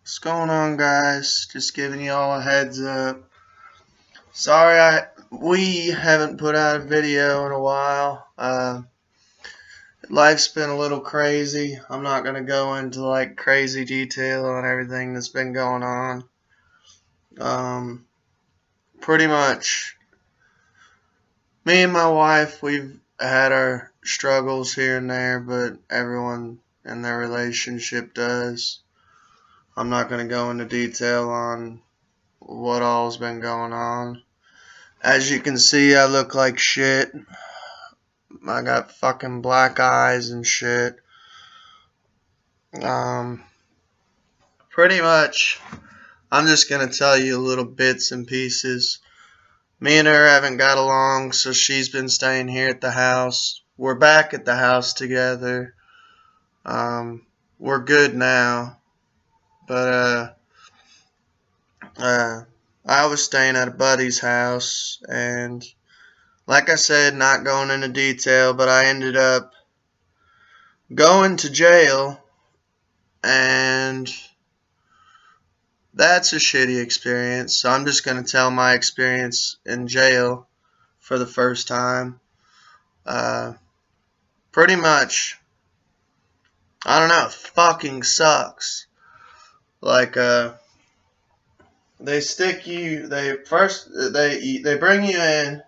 What's going on, guys? Just giving you all a heads up. Sorry, we haven't put out a video in a while. Life's been a little crazy. I'm not gonna go into like crazy detail on everything that's been going on. Um, Pretty much, me and my wife, we've had our struggles here and there, but everyone in their relationship does. I'm not gonna go into detail on what all's been going on. As you can see, I look like shit. I got fucking black eyes and shit. Um, Pretty much, I'm just gonna tell you little bits and pieces. Me and her haven't got along, so she's been staying here at the house. We're back at the house together. We're good now, but uh, I was staying at a buddy's house, and like I said, not going into detail, but I ended up going to jail, and that's a shitty experience. So I'm just going to tell my experience in jail for the first time. Uh, Pretty much, I don't know, it fucking sucks. Like, they stick you, they bring you in,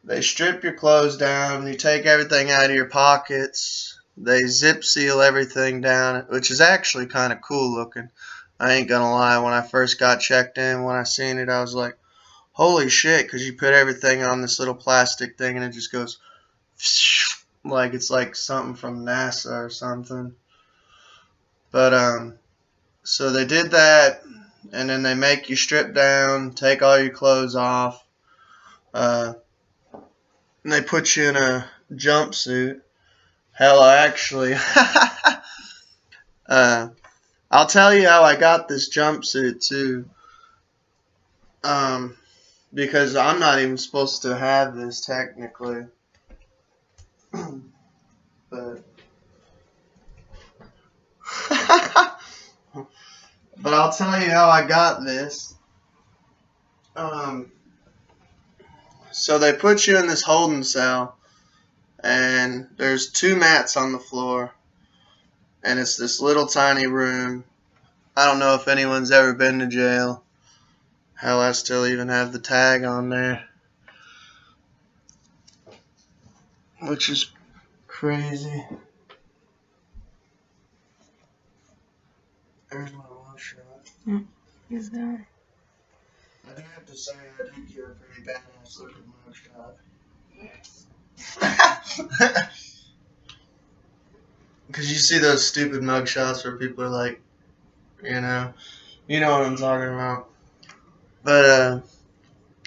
they strip your clothes down, you take everything out of your pockets, they zip seal everything down, which is actually kind of cool looking. I ain't gonna lie, when I first got checked in, when I seen it, I was like, holy shit, because you put everything on this little plastic thing and it just goes like it's like something from NASA or something. But, so they did that, and then they make you strip down, take all your clothes off, and they put you in a jumpsuit. Hell, uh, I'll tell you how I got this jumpsuit too. Um, because I'm not even supposed to have this technically. But but I'll tell you how I got this. Um, so they put you in this holding cell, and there's two mats on the floor, and it's this little tiny room. I don't know if anyone's ever been to jail. Hell, I still even have the tag on there, which is crazy. There's my mugshot. Is that? I do have to say, I did get a pretty badass looking mugshot. Because you see those stupid mugshots where people are like, you know, you know what I'm talking about. But,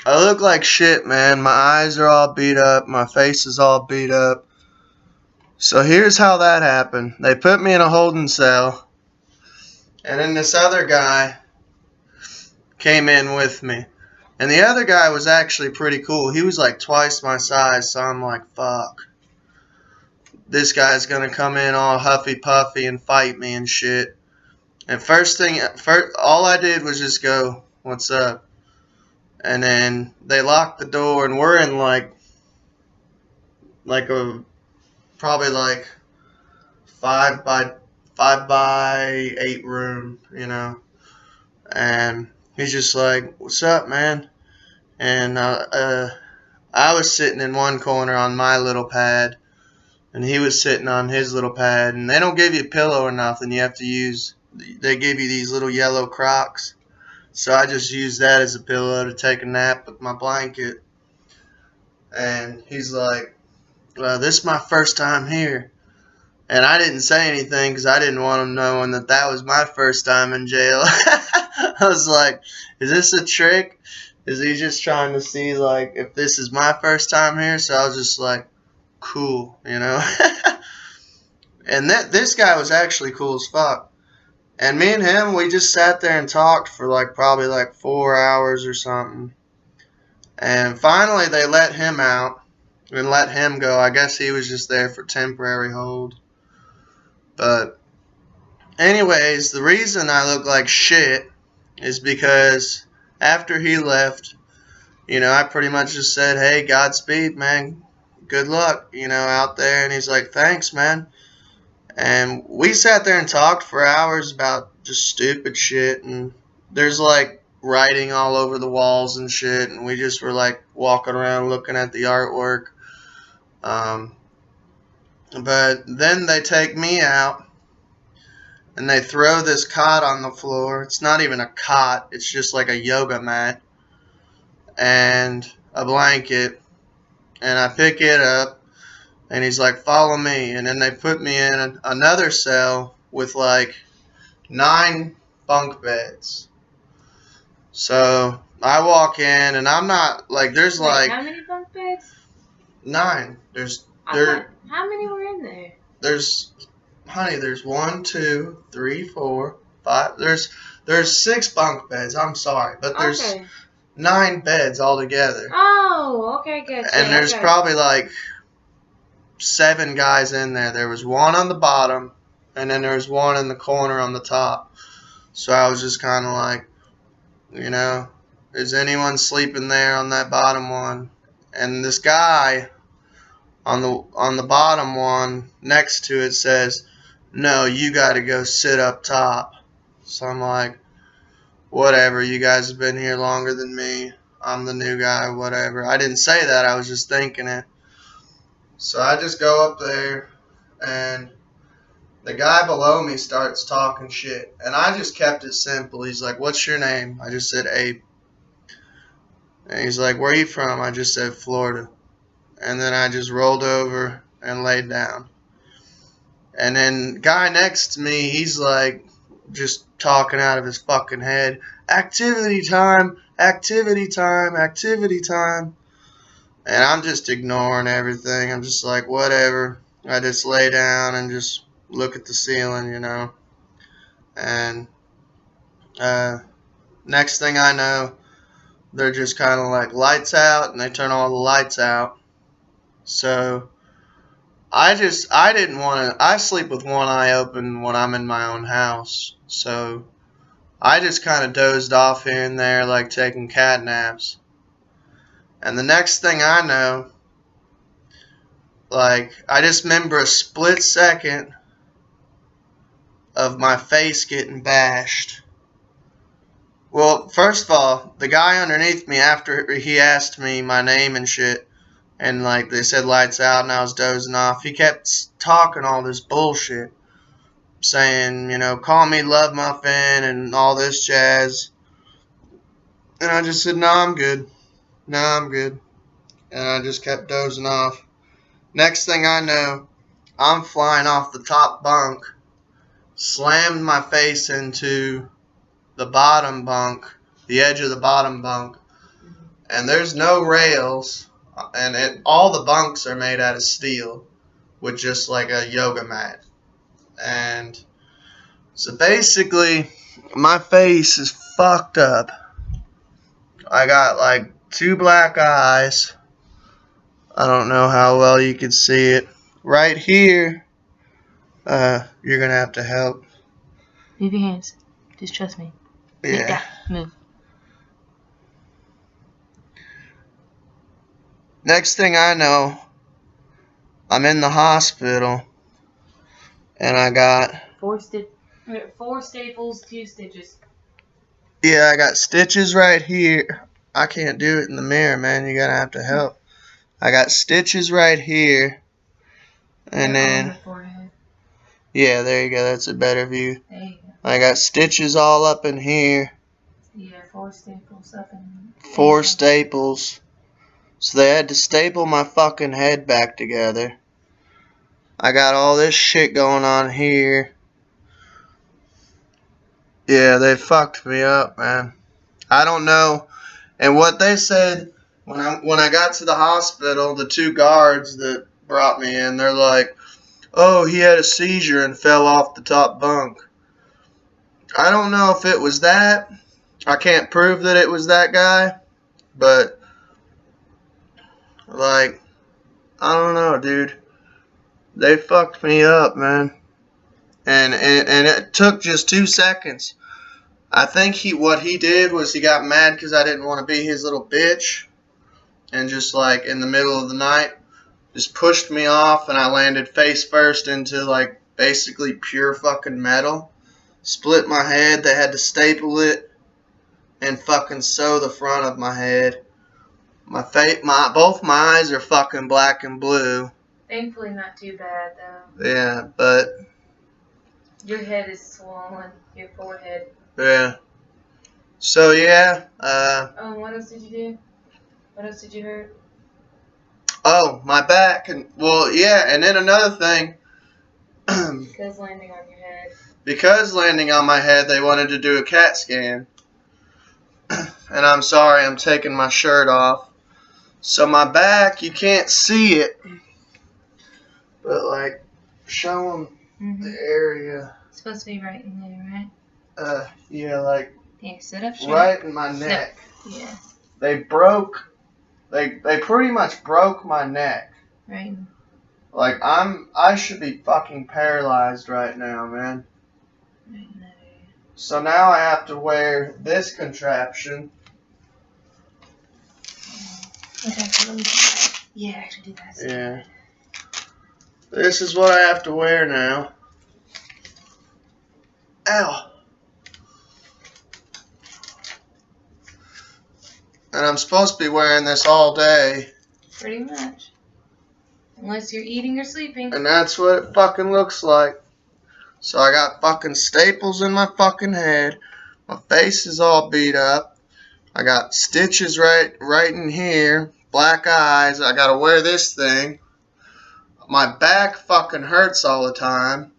I look like shit, man. My eyes are all beat up. My face is all beat up. So here's how that happened. They put me in a holding cell, and then this other guy came in with me. And the other guy was actually pretty cool. He was like twice my size, so I'm like, fuck. This guy's gonna come in all huffy puffy and fight me and shit. And first, all I did was just go, "What's up?" And then they locked the door, and we're in like a probably like 5 by 5 by 8 room, you know. And he's just like, "What's up, man?" And I was sitting in one corner on my little pad, and he was sitting on his little pad. And they don't give you a pillow or nothing. You have to use. They give you these little yellow Crocs. So I just used that as a pillow to take a nap with my blanket. And he's like, "Well, this is my first time here." And I didn't say anything because I didn't want him knowing that that was my first time in jail. I was like, is this a trick? Is he just trying to see like if this is my first time here? So I was just like, cool, you know. And this guy was actually cool as fuck. And me and him, we just sat there and talked for like probably like 4 hours or something. And finally, they let him out and let him go. I guess he was just there for temporary hold. But Anyways, the reason I look like shit is because after he left, I pretty much just said, hey, Godspeed, man. Good luck, out there. And he's like, thanks, man. And we sat there and talked for hours about just stupid shit. And there's like writing all over the walls and shit. And we just were like walking around looking at the artwork. But then they take me out and they throw this cot on the floor. It's not even a cot, it's just like a yoga mat and a blanket. And I pick it up and he's like, follow me. And then they put me in another cell with like 9 bunk beds. So I walk in and I'm not like, there's like. How many bunk beds? 9. How many were in there? There's 1, 2, 3, 4, 5. There's 6 bunk beds. I'm sorry, but there's 9 beds altogether. Oh, okay, good. And there's probably like 7 guys in there. There was 1 on the bottom, and then there was 1 in the corner on the top. So I was just kind of like, is anyone sleeping there on that bottom one? And this guy on the bottom one next to it says, no, you got to go sit up top. So I'm like, whatever, you guys have been here longer than me. I'm the new guy, whatever. I didn't say that, I was just thinking it. So I just go up there, and the guy below me starts talking shit. And I just kept it simple. He's like, what's your name? I just said Abe. And he's like, where are you from? I just said Florida. And then I just rolled over and laid down. And then guy next to me, he's like just talking out of his fucking head. Activity time, activity time, activity time. And I'm just ignoring everything. I'm just like, whatever. I just lay down and just look at the ceiling, And next thing I know, they're just kind of like lights out, and they turn all the lights out. So I didn't want to. I sleep with one eye open when I'm in my own house. So I just kind of dozed off here and there, like taking cat naps. And the next thing I know, like, I just remember a split second of my face getting bashed. Well, first of all, the guy underneath me, after he asked me my name and shit, and like they said lights out and I was dozing off, he kept talking all this bullshit, saying, call me Love Muffin and all this jazz. And I just said, no, I'm good. No, I'm good. And I just kept dozing off. Next thing I know, I'm flying off the top bunk, slammed my face into the bottom bunk, the edge of the bottom bunk, and there's no rails, and all the bunks are made out of steel with just like a yoga mat. And so basically, my face is fucked up. I got like 2 black eyes. I don't know how well you can see it. Right here, you're going to have to help. Move your hands. Just trust me. Yeah. Move. Next thing I know, I'm in the hospital, and I got 4 staples, 2 stitches. Yeah, I got stitches right here. I can't do it in the mirror, man. You're going to have to help. I got stitches right here. And then, yeah, there you go. That's a better view. There you go. I got stitches all up in here. Yeah, 4 staples up in 4 staples. So they had to staple my fucking head back together. I got all this shit going on here. Yeah, they fucked me up, man. I don't know. And what they said when I got to the hospital, the 2 guards that brought me in, they're like, oh, he had a seizure and fell off the top bunk. I don't know if it was that. I can't prove that it was that guy. But, like, I don't know, dude. They fucked me up, man. and it took just 2 seconds. I think what he did was he got mad because I didn't want to be his little bitch, and just like in the middle of the night, just pushed me off, and I landed face first into like basically pure fucking metal. Split my head. They had to staple it and fucking sew the front of my head. Both my eyes are fucking black and blue. Thankfully, not too bad though. Yeah, but Your head is swollen. Your forehead. yeah. So yeah. What else did you do? What else did you hurt? Oh, my back, and well, yeah, and then another thing. Because landing on your head. Because landing on my head, they wanted to do a CAT scan. And I'm sorry, I'm taking my shirt off. So my back, you can't see it. But, like, show them the area. It's supposed to be right in there, right? Yeah, like, Yeah, sit up straight. right in my neck. Yeah. They pretty much broke my neck. Right. Like, I should be fucking paralyzed right now, man. Right in that area. So now I have to wear this contraption. Okay, so let me try. Yeah, actually do that. Yeah. This is what I have to wear now. Ow. And I'm supposed to be wearing this all day. Pretty much. Unless you're eating or sleeping. And that's what it fucking looks like. So I got fucking staples in my fucking head. My face is all beat up. I got stitches right in here. Black eyes. I gotta wear this thing. My back fucking hurts all the time.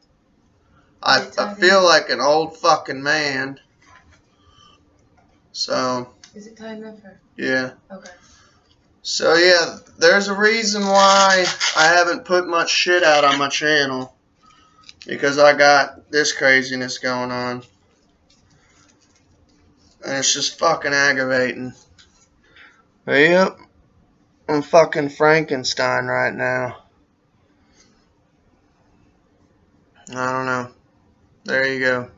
I feel like an old fucking man. So. Is it time enough for? Yeah. Okay. So yeah, there's a reason why I haven't put much shit out on my channel. Because I got this craziness going on. And it's just fucking aggravating. But yep. I'm fucking Frankenstein right now. I don't know. There you go.